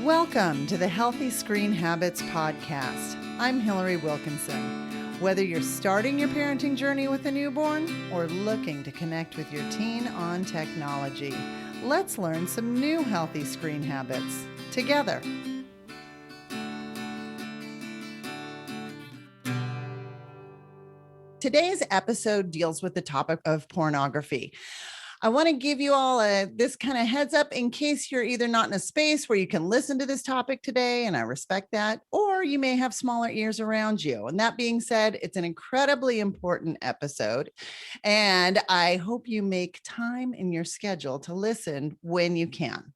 Welcome to the Healthy Screen Habits Podcast. I'm Hillary Wilkinson. Whether you're starting your parenting journey with a newborn or looking to connect with your teen on technology, let's learn some new healthy screen habits together. Today's episode deals with the topic of pornography. I want to give you all this kind of heads up in case you're either not in a space where you can listen to this topic today, and I respect that, or you may have smaller ears around you. And that being said, it's an incredibly important episode, and I hope you make time in your schedule to listen when you can.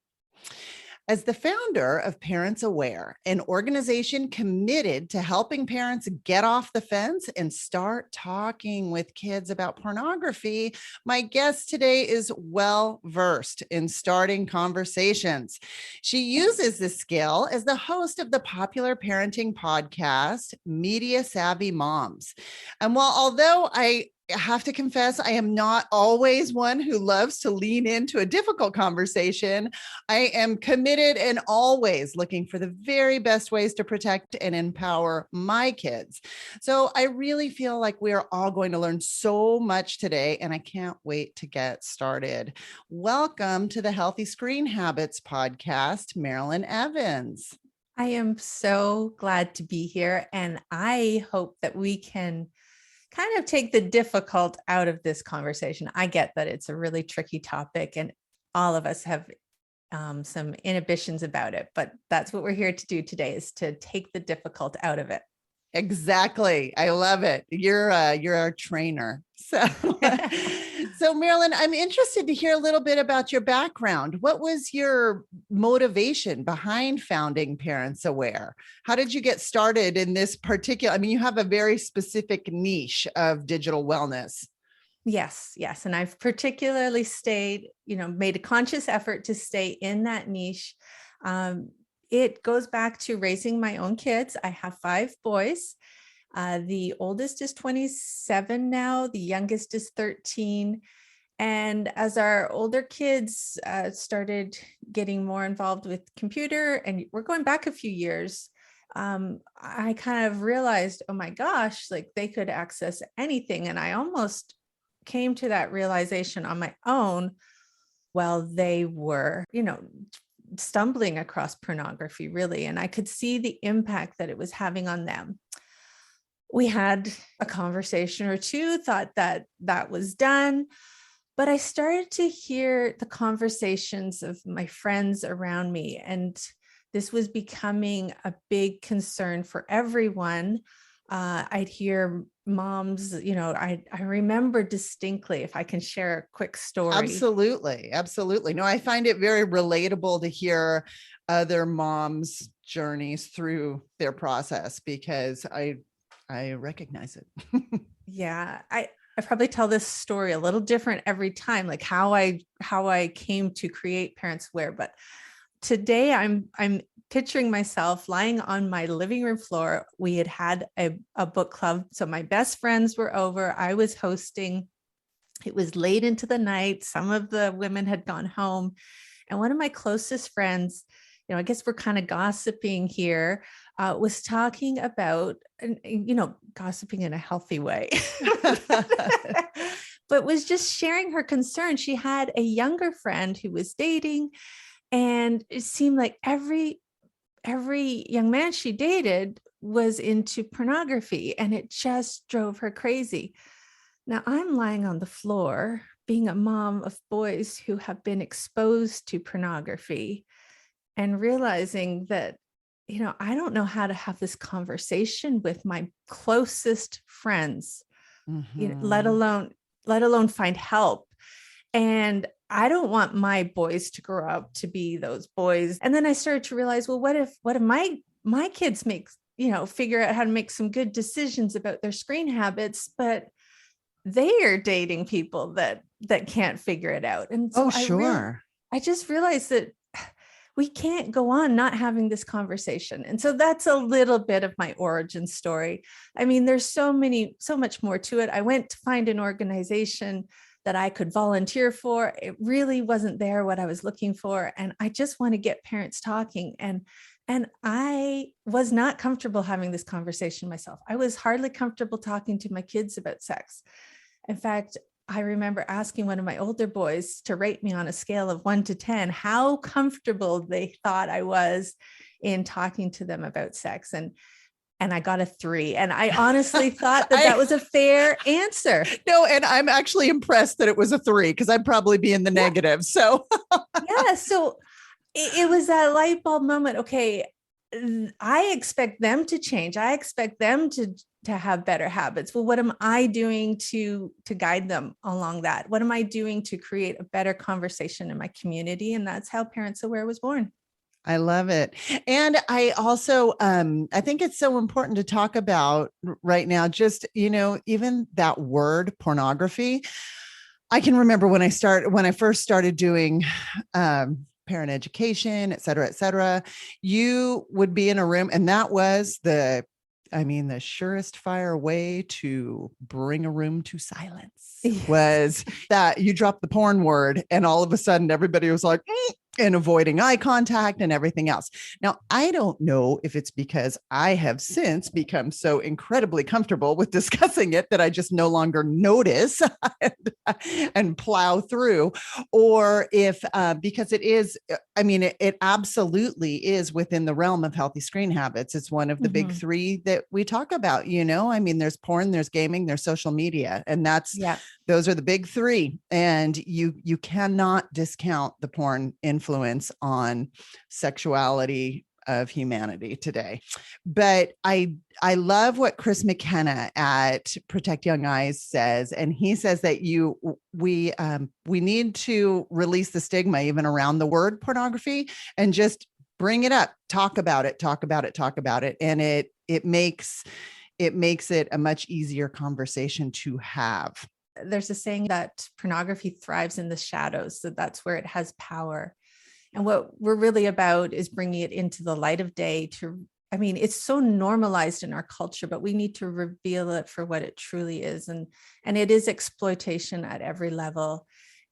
As the founder of Parents Aware, an organization committed to helping parents get off the fence and start talking with kids about pornography, my guest today is well-versed in starting conversations. She uses this skill as the host of the popular parenting podcast, Media Savvy Moms. And although I have to confess, I am not always one who loves to lean into a difficult conversation. I am committed and always looking for the very best ways to protect and empower my kids. So I really feel like we are all going to learn so much today, and I can't wait to get started. Welcome to the Healthy Screen Habits Podcast, Marilyn Evans. I am so glad to be here, and I hope that we can kind of take the difficult out of this conversation. I get that it's a really tricky topic and all of us have some inhibitions about it, but that's what we're here to do today, is to take the difficult out of it. Exactly. I love it. You're our trainer. So Marilyn, I'm interested to hear a little bit about your background. What was your motivation behind founding Parents Aware? How did you get started in this particular, you have a very specific niche of digital wellness. Yes. And I've particularly made a conscious effort to stay in that niche. It goes back to raising my own kids. I have 5 boys. The oldest is 27 now. The youngest is 13. And as our older kids started getting more involved with computer, and we're going back a few years, I kind of realized, oh my gosh, like they could access anything. And I almost came to that realization on my own while they were, stumbling across pornography, really. And I could see the impact that it was having on them. We had a conversation or two, thought that was done, but I started to hear the conversations of my friends around me, and this was becoming a big concern for everyone. I'd hear moms, I remember distinctly, if I can share a quick story. Absolutely. No, I find it very relatable to hear other moms' journeys through their process, because I recognize it. Yeah, I probably tell this story a little different every time, like how I came to create Parents Aware. But today I'm picturing myself lying on my living room floor. We had a book club, so my best friends were over. I was hosting. It was late into the night. Some of the women had gone home, and one of my closest friends, I guess we're kind of gossiping here, was talking about, gossiping in a healthy way, but was just sharing her concern. She had a younger friend who was dating, and it seemed like every young man she dated was into pornography, and it just drove her crazy. Now I'm lying on the floor, being a mom of boys who have been exposed to pornography, and realizing that, I don't know how to have this conversation with my closest friends, let alone find help. And I don't want my boys to grow up to be those boys. And then I started to realize, well, what if my kids figure out how to make some good decisions about their screen habits, but they are dating people that can't figure it out. And so I just realized that we can't go on not having this conversation. And so that's a little bit of my origin story. There's so much more to it. I went to find an organization that I could volunteer for. It really wasn't there what I was looking for. And I just want to get parents talking. And I was not comfortable having this conversation myself. I was hardly comfortable talking to my kids about sex. In fact, I remember asking one of my older boys to rate me on a scale of 1 to 10, how comfortable they thought I was in talking to them about sex. And I got a 3. And I honestly thought that was a fair answer. No, and I'm actually impressed that it was a 3 because I'd probably be in the negative. So yeah, so it was that light bulb moment. Okay, I expect them to change. I expect them to have better habits. Well, what am I doing to guide them along that? What am I doing to create a better conversation in my community? And that's how Parents Aware was born. I love it. And I also, I think it's so important to talk about right now, just, even that word pornography. I can remember when I first started doing, parent education, et cetera, you would be in a room and that was the surest fire way to bring a room to silence was that you drop the porn word and all of a sudden everybody was like, and avoiding eye contact and everything else. Now, I don't know if it's because I have since become so incredibly comfortable with discussing it that I just no longer notice and plow through, or if because it is, it absolutely is within the realm of healthy screen habits. It's one of the big 3 that we talk about, there's porn, there's gaming, there's social media, and those are the big 3. And you cannot discount the porn influence on sexuality of humanity today. But I love what Chris McKenna at Protect Young Eyes says. And he says that we need to release the stigma even around the word pornography and just bring it up, talk about it. And it makes it a much easier conversation to have. There's a saying that pornography thrives in the shadows. So that's where it has power. And what we're really about is bringing it into the light of day it's so normalized in our culture, but we need to reveal it for what it truly is. And it is exploitation at every level.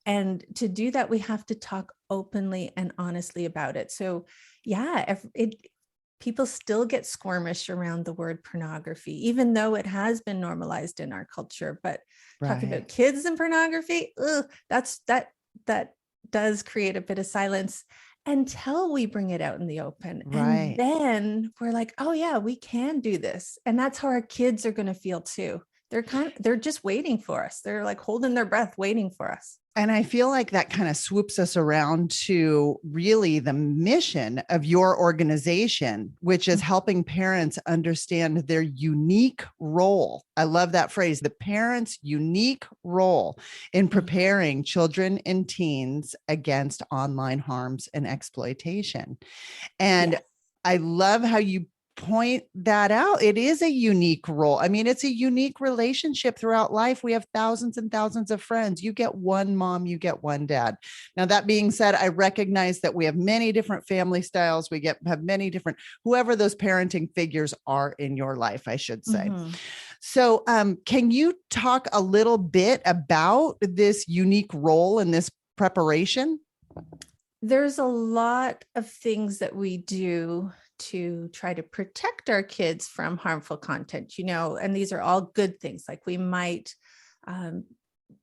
And to do that, we have to talk openly and honestly about it. So people still get squirmish around the word pornography, even though it has been normalized in our culture. But talking about kids and pornography, that does create a bit of silence until we bring it out in the open. Right. And then we're like, oh yeah, we can do this. And that's how our kids are going to feel too. They're just waiting for us. They're like holding their breath, waiting for us. And I feel like that kind of swoops us around to really the mission of your organization, which is helping parents understand their unique role. I love that phrase, the parent's unique role in preparing children and teens against online harms and exploitation. And I love how you point that out. It is a unique role. It's a unique relationship throughout life. We have thousands and thousands of friends. You get one mom, you get one dad. Now, that being said, I recognize that we have many different family styles. We have many different, whoever those parenting figures are in your life, I should say. So can you talk a little bit about this unique role in this preparation? There's a lot of things that we do to try to protect our kids from harmful content, and these are all good things. Like we might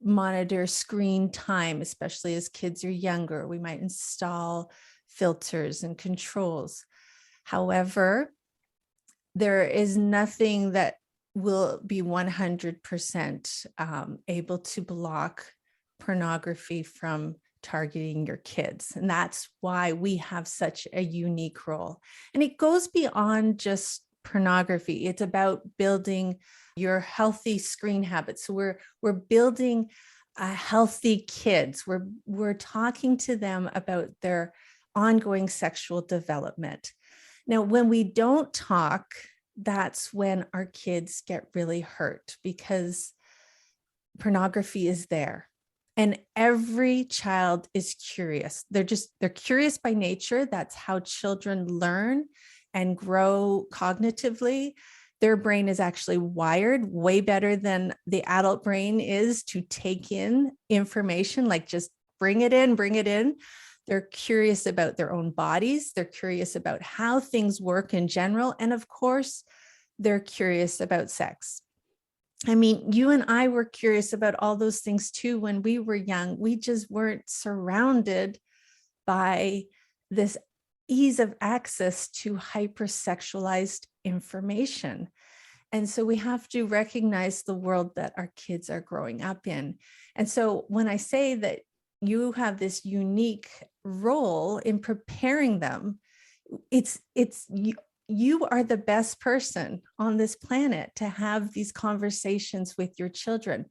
monitor screen time, especially as kids are younger. We might install filters and controls. However, there is nothing that will be 100% able to block pornography from targeting your kids. And that's why we have such a unique role. And it goes beyond just pornography. It's about building your healthy screen habits. So we're building healthy kids. We're talking to them about their ongoing sexual development. Now, when we don't talk, that's when our kids get really hurt because pornography is there. And every child is curious. They're curious by nature. That's how children learn and grow cognitively. Their brain is actually wired way better than the adult brain is to take in information, like just bring it in, bring it in. They're curious about their own bodies. They're curious about how things work in general. And of course, they're curious about sex. I mean, you and I were curious about all those things too when we were young. We just weren't surrounded by this ease of access to hypersexualized information. And so we have to recognize the world that our kids are growing up in. And so when I say that you have this unique role in preparing them, it's you are the best person on this planet to have these conversations with your children.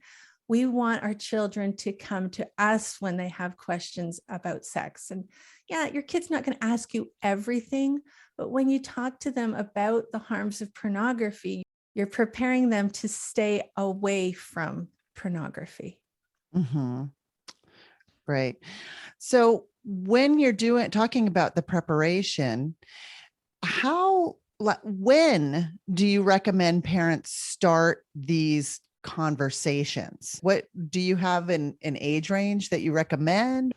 We want our children to come to us when they have questions about sex. And yeah, your kid's not going to ask you everything, but when you talk to them about the harms of pornography, you're preparing them to stay away from pornography. Mm-hmm. Right. So when you're talking about the preparation, when do you recommend parents start these conversations? What do you have an age range that you recommend?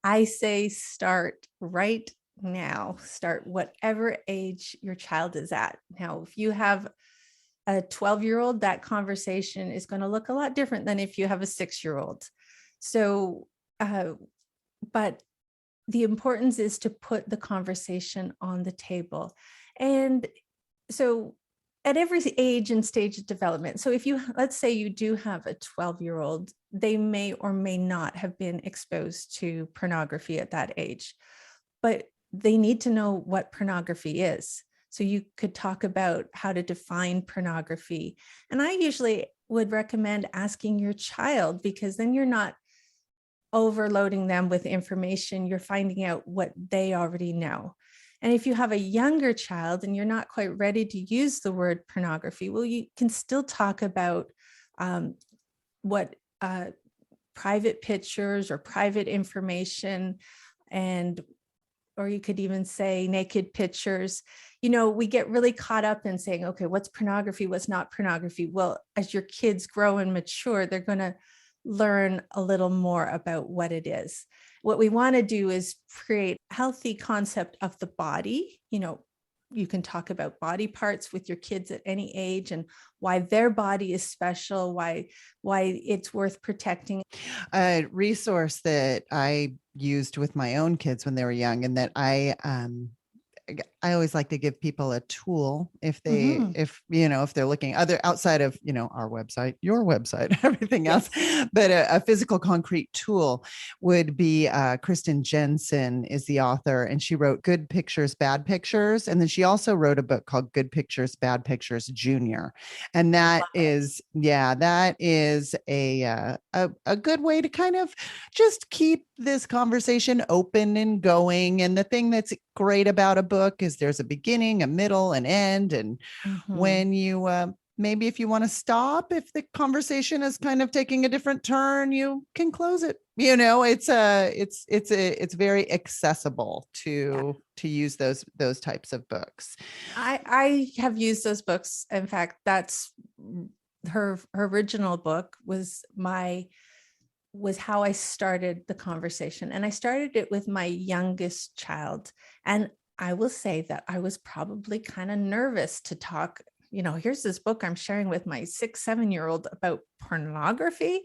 I say start right now. Start whatever age your child is at. Now, if you have a 12-year-old, that conversation is going to look a lot different than if you have a 6-year-old. So, but the importance is to put the conversation on the table. And so at every age and stage of development, so if you, let's say you do have a 12-year-old, they may or may not have been exposed to pornography at that age, but they need to know what pornography is. So you could talk about how to define pornography. And I usually would recommend asking your child, because then you're not overloading them with information. You're finding out what they already know. And if you have a younger child and you're not quite ready to use the word pornography, well, you can still talk about what private pictures or private information, and or you could even say naked pictures. You know, we get really caught up in saying, okay, what's pornography? What's not pornography? Well, as your kids grow and mature, they're going to learn a little more about what it is. What we want to do is create a healthy concept of the body. You know, you can talk about body parts with your kids at any age and why their body is special, why it's worth protecting. A resource that I used with my own kids when they were young, and that I always like to give people a tool if they're looking outside of, our website, your website, everything else, but a physical concrete tool would be Kristen Jensen is the author, and she wrote Good Pictures, Bad Pictures. And then she also wrote a book called Good Pictures, Bad Pictures Junior. And that is a good way to kind of just keep this conversation open and going. And the thing that's great about a book is there's a beginning, a middle, an end. And when you maybe if you want to stop, if the conversation is kind of taking a different turn, you can close it. It's very accessible to use those types of books. I have used those books. In fact, that's her original book was how I started the conversation. And I started it with my youngest child. And I will say that I was probably kind of nervous to talk, here's this book I'm sharing with my 6-7-year-old about pornography.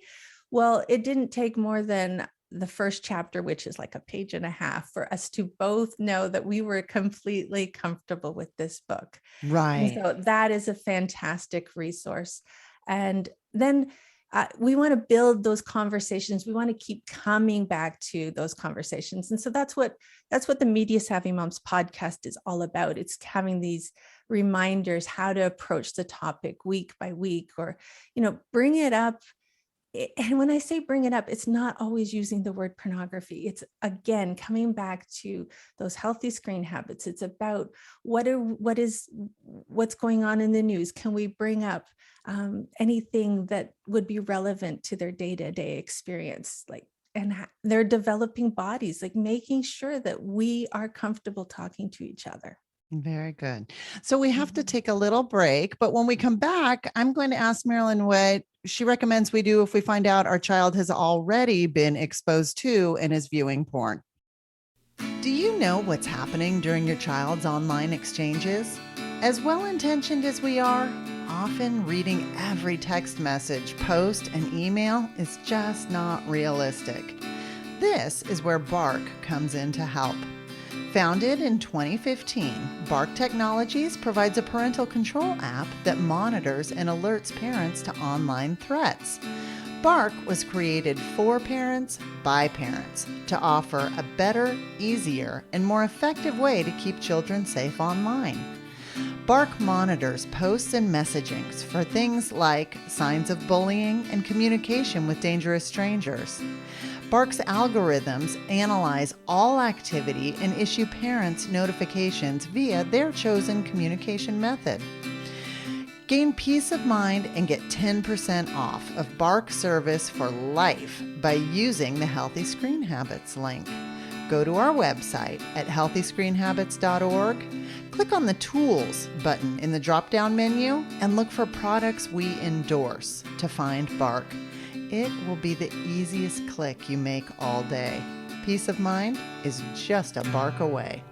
Well, it didn't take more than the first chapter, which is like a page and a half, for us to both know that we were completely comfortable with this book. Right. And so that is a fantastic resource. And then we want to build those conversations. We want to keep coming back to those conversations. And so that's what the Media Savvy Moms podcast is all about. It's having these reminders how to approach the topic week by week, or, bring it up. And when I say bring it up, it's not always using the word pornography. It's, again, coming back to those healthy screen habits. It's about what's going on in the news. Can we bring up anything that would be relevant to their day-to-day experience, and their developing bodies, making sure that we are comfortable talking to each other. Very good. So we have to Mhm. take a little break, but when we come back, I'm going to ask Marilyn what she recommends we do if we find out our child has already been exposed to and is viewing porn. Do you know what's happening during your child's online exchanges? As well intentioned as we are, often reading every text message, post, and email is just not realistic. This is where Bark comes in to help. Founded in 2015, Bark Technologies provides a parental control app that monitors and alerts parents to online threats. Bark was created for parents by parents to offer a better, easier, and more effective way to keep children safe online. Bark monitors posts and messagings for things like signs of bullying and communication with dangerous strangers. Bark's algorithms analyze all activity and issue parents notifications via their chosen communication method. Gain peace of mind and get 10% off of Bark service for life by using the Healthy Screen Habits link. Go to our website at healthyscreenhabits.org, click on the Tools button in the drop-down menu, and look for products we endorse to find Bark. It will be the easiest click you make all day. Peace of mind is just a bark away.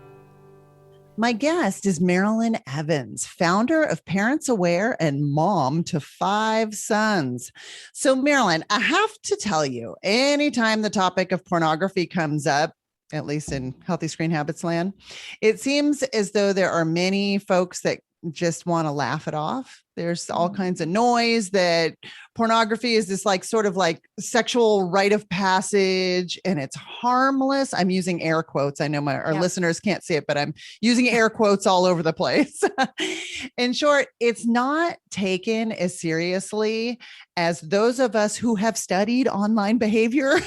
My guest is Marilyn Evans, founder of Parents Aware and mom to 5 sons. So, Marilyn, I have to tell you, anytime the topic of pornography comes up, at least in Healthy Screen Habits land, it seems as though there are many folks that just want to laugh it off. There's all kinds of noise that pornography is this like sort of like sexual rite of passage and it's harmless. I'm using air quotes. I know our listeners can't see it, but I'm using air quotes all over the place. In short, it's not taken as seriously as those of us who have studied online behavior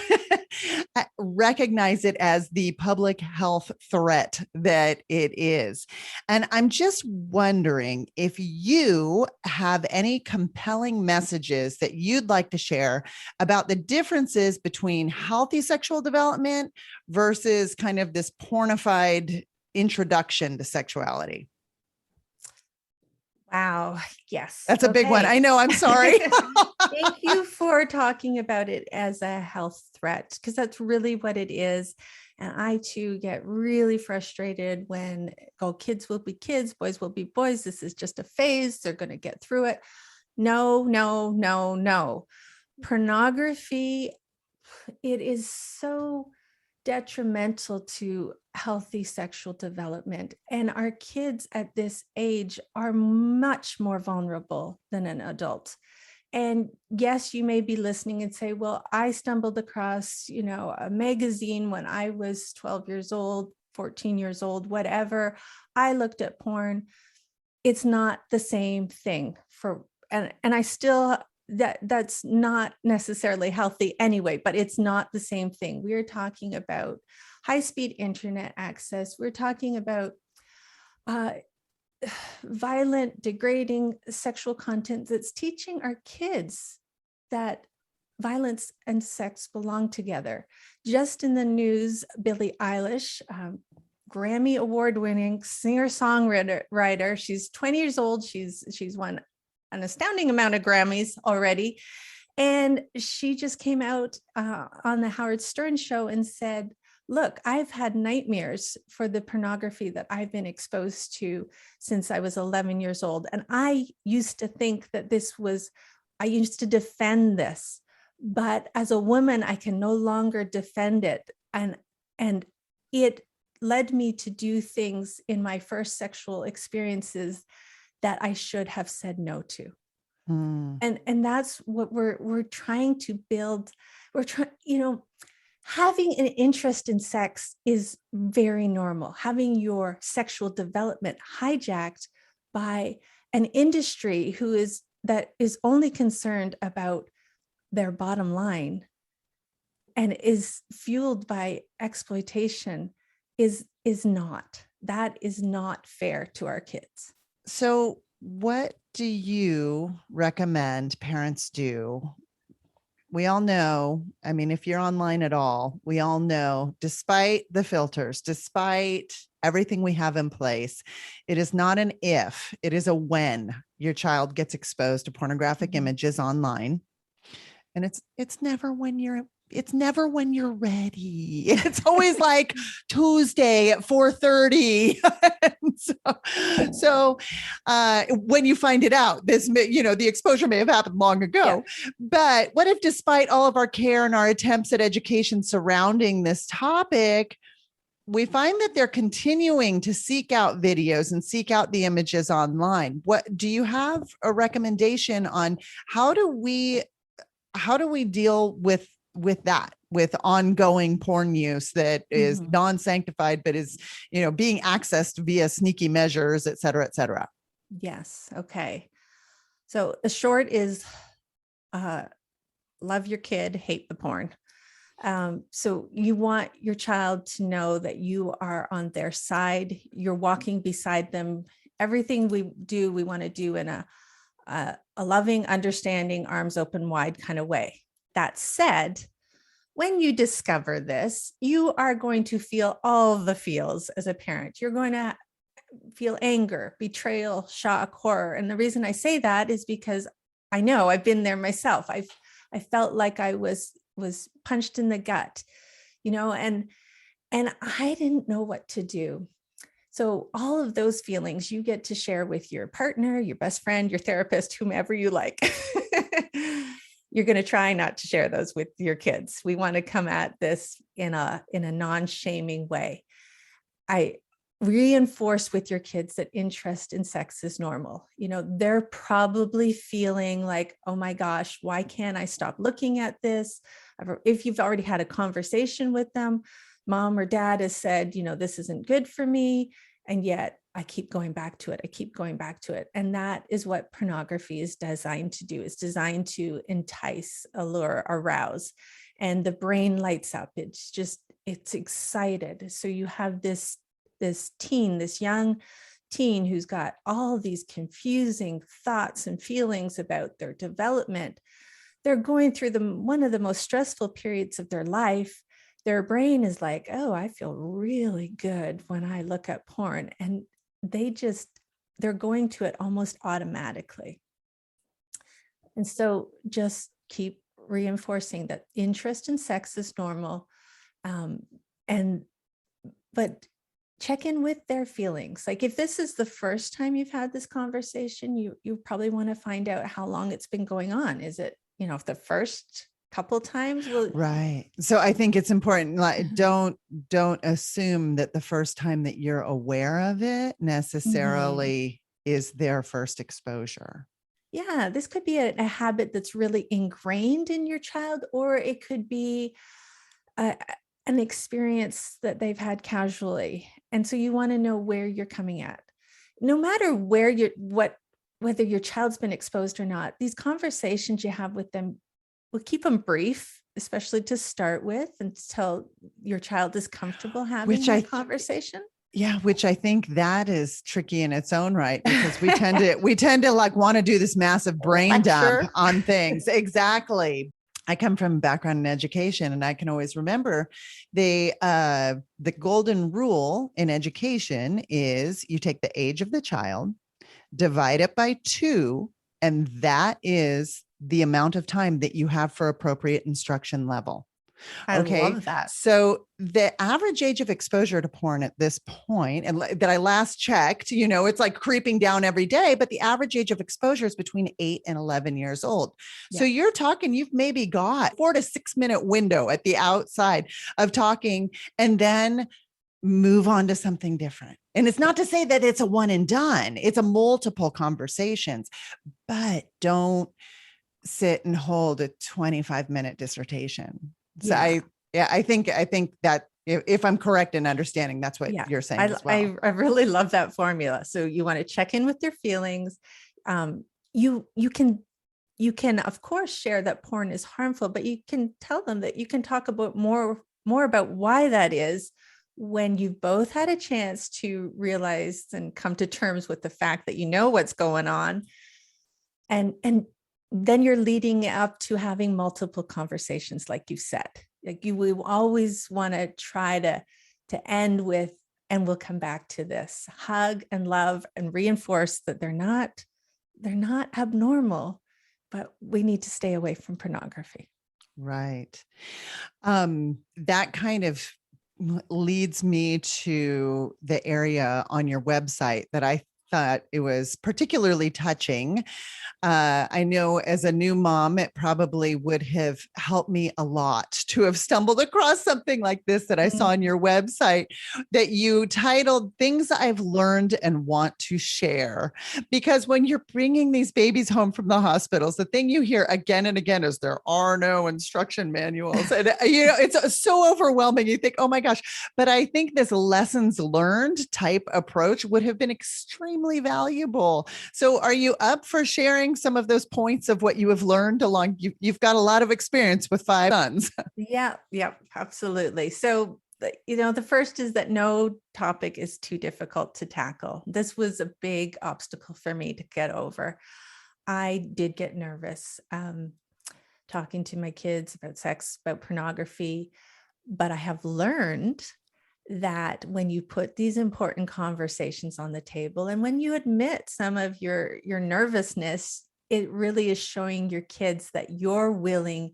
recognize it as the public health threat that it is. And I'm just wondering if you have any compelling messages that you'd like to share about the differences between healthy sexual development versus kind of this pornified introduction to sexuality. Wow. Yes. That's a big one. I know. I'm sorry. Thank you for talking about it as a health threat, because that's really what it is. And I too get really frustrated when kids will be kids, boys will be boys. This is just a phase. They're going to get through it. No, no, no, no. Pornography, it is so detrimental to healthy sexual development. And our kids at this age are much more vulnerable than an adult. And yes, you may be listening and say, well, I stumbled across, a magazine when I was 12 years old, 14 years old, whatever. I looked at porn. It's not the same thing and I still, that's not necessarily healthy anyway, but it's not the same thing. We're talking about high-speed internet access. We're talking about violent, degrading sexual content that's teaching our kids that violence and sex belong together. Just in the news, Billie Eilish, Grammy award-winning singer-songwriter. She's 20 years old. She's won an astounding amount of Grammys already. And she just came out on the Howard Stern show and said, look, I've had nightmares for the pornography that I've been exposed to since I was 11 years old. And I used to think that I used to defend this, but as a woman, I can no longer defend it. And it led me to do things in my first sexual experiences that I should have said no to. And that's what we're trying to build. Having an interest in sex is very normal. Having your sexual development hijacked by an industry that is only concerned about their bottom line and is fueled by exploitation is not fair to our kids. So what do you recommend parents do? We all know, if you're online at all, we all know, despite the filters, despite everything we have in place. It is not an if, it is a when your child gets exposed to pornographic images online. And it's never when you're ready. It's always like Tuesday at 4:30. so when you find it out, the exposure may have happened long ago. Yeah. But what if, despite all of our care and our attempts at education surrounding this topic, we find that they're continuing to seek out videos and seek out the images online? What do you have a recommendation on how do we deal with that, with ongoing porn use that is non-sanctified, but is, being accessed via sneaky measures, et cetera, et cetera? Yes. Okay. So the short is, love your kid, hate the porn. So you want your child to know that you are on their side. You're walking beside them. Everything we do, we want to do in a loving, understanding, arms open wide kind of way. That said, when you discover this, you are going to feel all the feels as a parent. You're going to feel anger, betrayal, shock, horror. And the reason I say that is because I know I've been there myself. I felt like I was punched in the gut, and I didn't know what to do. So all of those feelings you get to share with your partner, your best friend, your therapist, whomever you like. You're going to try not to share those with your kids. We want to come at this in a non-shaming way. I reinforce with your kids that interest in sex is normal. They're probably feeling like, oh my gosh, why can't I stop looking at this? If you've already had a conversation with them, mom or dad has said, this isn't good for me. And yet I keep going back to it. And that is what pornography is designed to do. It's designed to entice, allure, arouse, and the brain lights up. It's excited. So you have this young teen who's got all these confusing thoughts and feelings about their development. They're going through one of the most stressful periods of their life. Their brain is like, oh, I feel really good when I look at porn. And they're going to it almost automatically. And so just keep reinforcing that interest in sex is normal. But check in with their feelings. Like if this is the first time you've had this conversation, you probably want to find out how long it's been going on. Is it, the first couple times? Right. So I think it's important, like, don't assume that the first time that you're aware of it necessarily is their first exposure. Yeah, this could be a habit that's really ingrained in your child, or it could be an experience that they've had casually. And so you want to know where you're coming at. No matter whether your child's been exposed or not, these conversations you have with them, will keep them brief, especially to start with, until your child is comfortable having that conversation. Yeah, which I think that is tricky in its own right, because we tend to like want to do this massive brain dump on things. Exactly. I come from a background in education, and I can always remember the golden rule in education is you take the age of the child, divide it by 2, and that is the amount of time that you have for appropriate instruction level. I love that. So the average age of exposure to porn at this point, and that I last checked, it's like creeping down every day, but the average age of exposure is between 8 and 11 years old. Yeah. So you're talking, you've maybe got 4 to 6 minute window at the outside of talking, and then move on to something different. And it's not to say that it's a one and done. It's a multiple conversations, but don't sit and hold a 25-minute dissertation. So I think that if I'm correct in understanding, that's what you're saying as well. I really love that formula. So you want to check in with their feelings. You can of course share that porn is harmful, but you can tell them that you can talk about more about why that is when you've both had a chance to realize and come to terms with the fact that what's going on. And then you're leading up to having multiple conversations, like you said. Like we always want to try to end with and we'll come back to this, hug and love and reinforce that they're not abnormal, but we need to stay away from pornography. Right. That kind of leads me to the area on your website that I thought it was particularly touching. I know as a new mom, it probably would have helped me a lot to have stumbled across something like this that I saw on your website that you titled Things I've Learned and Want to Share. Because when you're bringing these babies home from the hospitals, the thing you hear again and again is there are no instruction manuals. And, it's so overwhelming. You think, oh my gosh. But I think this lessons learned type approach would have been extremely valuable. So are you up for sharing some of those points of what you have learned along? You've got a lot of experience with 5 sons. Yeah, absolutely. So, the first is that no topic is too difficult to tackle. This was a big obstacle for me to get over. I did get nervous talking to my kids about sex, about pornography, but I have learned that when you put these important conversations on the table and when you admit some of your nervousness, it really is showing your kids that you're willing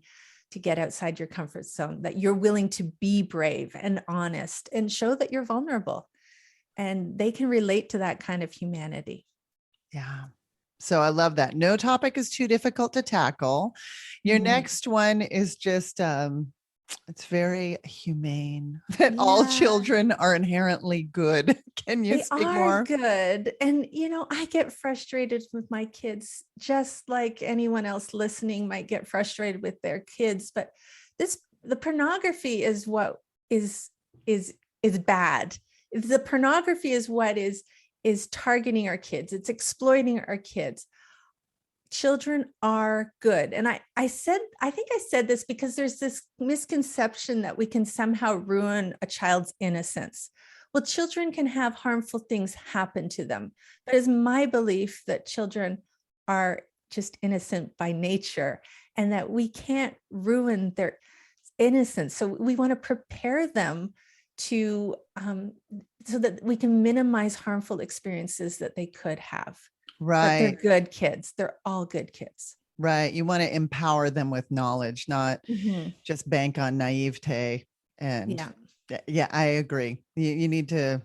to get outside your comfort zone, that you're willing to be brave and honest and show that you're vulnerable. And they can relate to that kind of humanity. Yeah. So I love that. No topic is too difficult to tackle. Your next one is just, it's very humane that all children are inherently good. Can you speak more? Good. And, I get frustrated with my kids, just like anyone else listening might get frustrated with their kids. But the pornography is what is bad. The pornography is what is targeting our kids. It's exploiting our kids. Children are good. And I think I said this because there's this misconception that we can somehow ruin a child's innocence. Well, children can have harmful things happen to them, but it's my belief that children are just innocent by nature and that we can't ruin their innocence. So we want to prepare them to so that we can minimize harmful experiences that they could have. Right. But they're good kids. They're all good kids. Right. You want to empower them with knowledge, not just bank on naivete. And yeah, I agree. You need to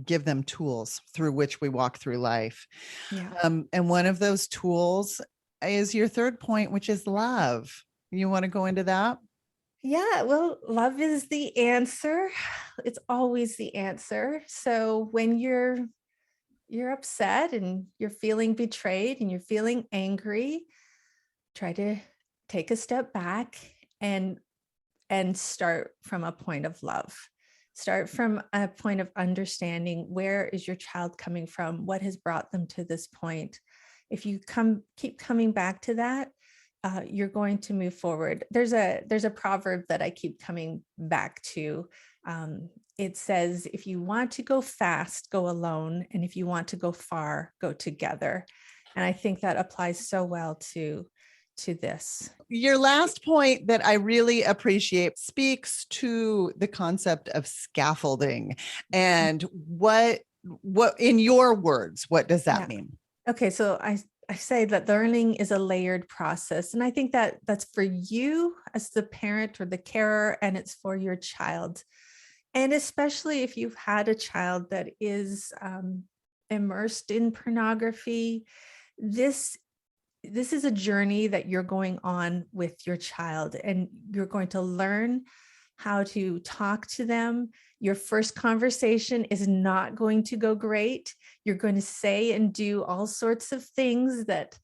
give them tools through which we walk through life. Yeah. And one of those tools is your third point, which is love. You want to go into that? Yeah, well, love is the answer. It's always the answer. So when you're upset and you're feeling betrayed and you're feeling angry, try to take a step back and start from a point of love. Start from a point of understanding, where is your child coming from? What has brought them to this point? If you keep coming back to that, you're going to move forward. There's a proverb that I keep coming back to. It says, if you want to go fast, go alone. And if you want to go far, go together. And I think that applies so well to this. Your last point that I really appreciate speaks to the concept of scaffolding. And what in your words, what does that mean? Okay, so I say that learning is a layered process. And I think that that's for you as the parent or the carer, and it's for your child. And especially if you've had a child that is immersed in pornography, this is a journey that you're going on with your child, and you're going to learn how to talk to them. Your first conversation is not going to go great. You're going to say and do all sorts of things that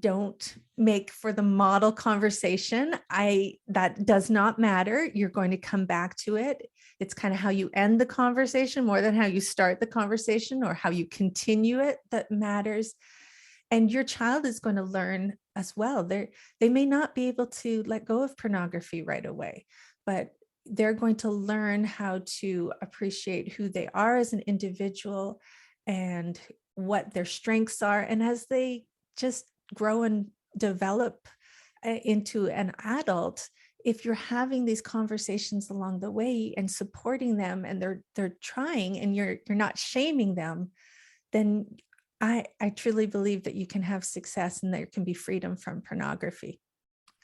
don't make for the model conversation. That does not matter. You're going to come back to it. It's kind of how you end the conversation more than how you start the conversation or how you continue it that matters. And your child is going to learn as well. They may not be able to let go of pornography right away, but they're going to learn how to appreciate who they are as an individual and what their strengths are. And as they just grow and develop into an adult, if you're having these conversations along the way and supporting them, and they're trying, and you're not shaming them, then I truly believe that you can have success and there can be freedom from pornography.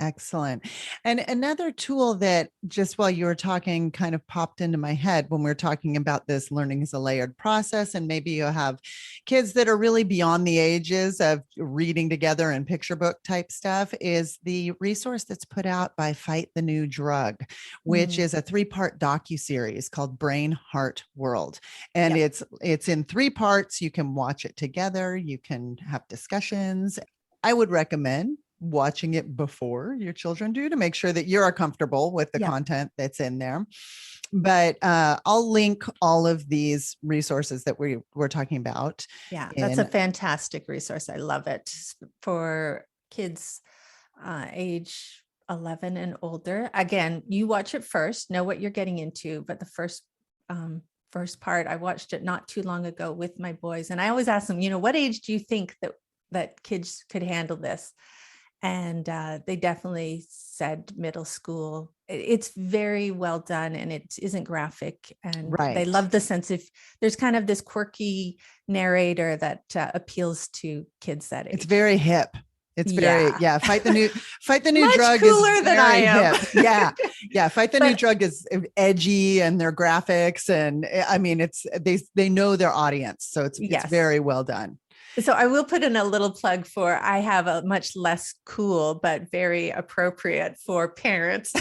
Excellent. And another tool that just while you were talking kind of popped into my head when we we're talking about this learning is a layered process, and maybe you have kids that are really beyond the ages of reading together and picture book type stuff, is the resource that's put out by Fight the New Drug, which is a 3-part docuseries called Brain, Heart, World. And it's in 3 parts. You can watch it together. You can have discussions. I would recommend watching it before your children do to make sure that you're comfortable with the content that's in there. But I'll link all of these resources that we're talking about. Yeah, that's a fantastic resource. I love it for kids age 11 and older. Again, you watch it first, know what you're getting into. But the first part, I watched it not too long ago with my boys. And I always ask them, what age do you think that kids could handle this? And they definitely said middle school. It's very well done, and it isn't graphic. And they love the sense of, there's kind of this quirky narrator that appeals to kids that age. It's very hip. It's very, Fight the New Much Drug cooler is than I am. Hip. Yeah. Fight the New Drug is edgy, and their graphics, and I mean, they know their audience. So it's very well done. So I will put in a little plug for, I have a much less cool, but very appropriate for parents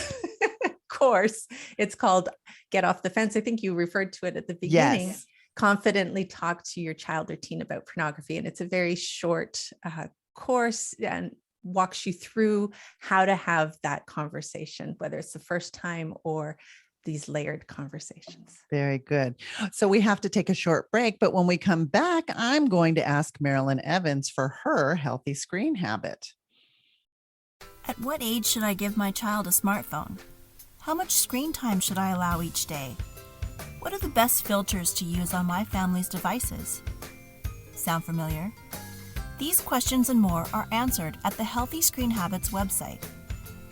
course. It's called Get Off the Fence. I think you referred to it at the beginning. Yes. Confidently talk to your child or teen about pornography. And it's a very short course and walks you through how to have that conversation, whether it's the first time or these layered conversations. Very good. So we have to take a short break, but when we come back, I'm going to ask Marilyn Evans for her healthy screen habit. At what age should I give my child a smartphone? How much screen time should I allow each day? What are the best filters to use on my family's devices? Sound familiar? These questions and more are answered at the Healthy Screen Habits website.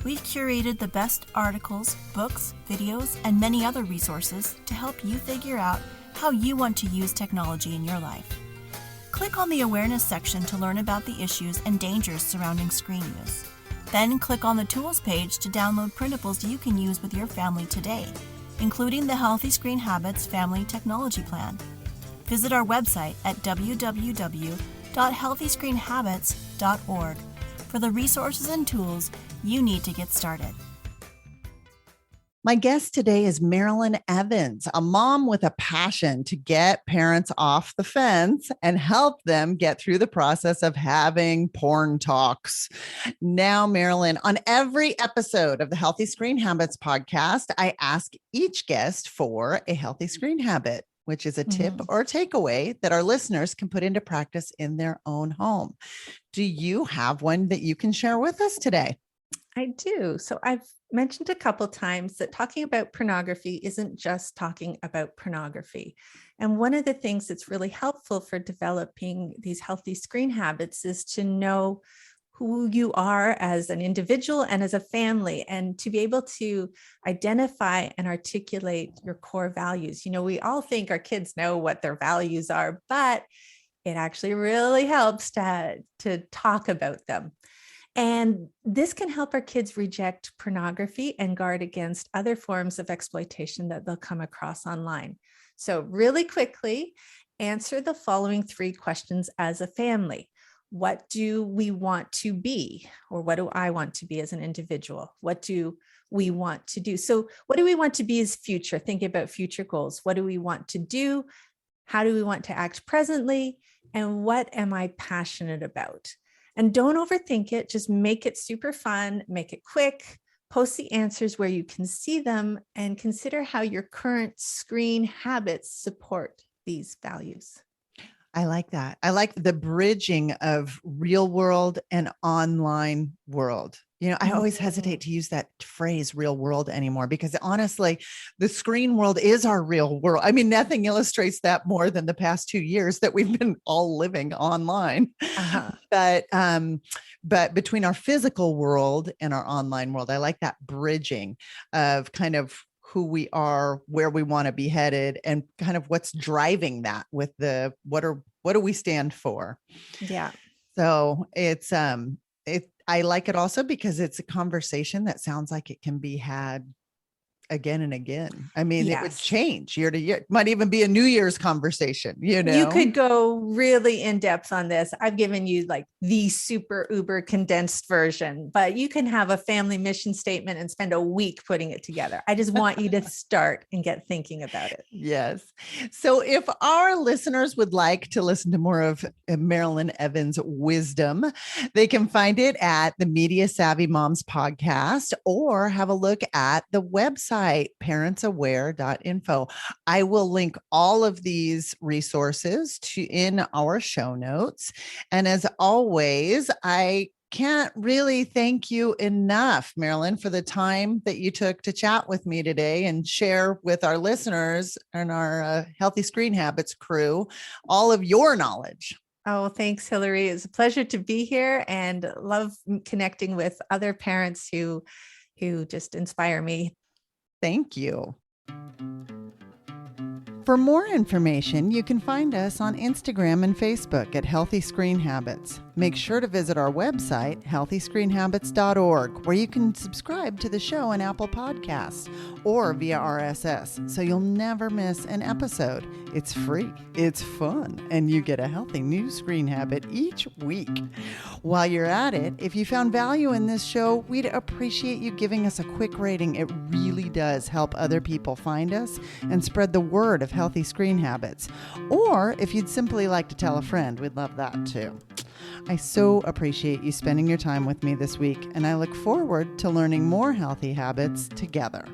We've curated the best articles, books, videos, and many other resources to help you figure out how you want to use technology in your life. Click on the awareness section to learn about the issues and dangers surrounding screen use. Then click on the tools page to download printables you can use with your family today, including the Healthy Screen Habits Family Technology Plan. Visit our website at www.healthyscreenhabits.org for the resources and tools you need to get started. My guest today is Marilyn Evans, a mom with a passion to get parents off the fence and help them get through the process of having porn talks. Now, Marilyn, on every episode of the Healthy Screen Habits podcast, I ask each guest for a healthy screen habit, which is a tip or takeaway that our listeners can put into practice in their own home. Do you have one that you can share with us today? I do. So I've mentioned a couple times that talking about pornography isn't just talking about pornography. And one of the things that's really helpful for developing these healthy screen habits is to know who you are as an individual and as a family, and to be able to identify and articulate your core values. We all think our kids know what their values are, but it actually really helps to talk about them. And this can help our kids reject pornography and guard against other forms of exploitation that they'll come across online. So really quickly, answer the following 3 questions as a family. What do we want to be? Or what do I want to be as an individual? What do we want to do? So what do we want to be as future? Think about future goals. What do we want to do? How do we want to act presently? And what am I passionate about? And don't overthink it. Just make it super fun, make it quick, post the answers where you can see them, and consider how your current screen habits support these values. I like that. I like the bridging of real world and online world. I always hesitate to use that phrase real world anymore, because honestly, the screen world is our real world. I mean, nothing illustrates that more than the past 2 years that we've been all living online. Uh-huh. But between our physical world and our online world, I like that bridging of kind of who we are, where we want to be headed, and kind of what's driving that with what do we stand for? Yeah. So I like it also because it's a conversation that sounds like it can be had again and again. I mean, It would Yes. change year to year. It might even be a New Year's conversation, You could go really in depth on this. I've given you like the super uber condensed version, but you can have a family mission statement and spend a week putting it together. I just want you to start and get thinking about it. Yes. So if our listeners would like to listen to more of Marilyn Evans' wisdom, they can find it at the Media Savvy Moms podcast, or have a look at the website, parentsaware.info. I will link all of these resources in our show notes. And as always, I can't really thank you enough, Marilyn, for the time that you took to chat with me today and share with our listeners and our Healthy Screen Habits crew all of your knowledge. Oh, thanks, Hillary. It's a pleasure to be here, and love connecting with other parents who just inspire me. Thank you. For more information, you can find us on Instagram and Facebook at Healthy Screen Habits. Make sure to visit our website, healthyscreenhabits.org, where you can subscribe to the show on Apple Podcasts or via RSS, so you'll never miss an episode. It's free, it's fun, and you get a healthy new screen habit each week. While you're at it, if you found value in this show, we'd appreciate you giving us a quick rating. It really does help other people find us and spread the word of healthy screen habits. Or if you'd simply like to tell a friend, we'd love that too. I so appreciate you spending your time with me this week, and I look forward to learning more healthy habits together.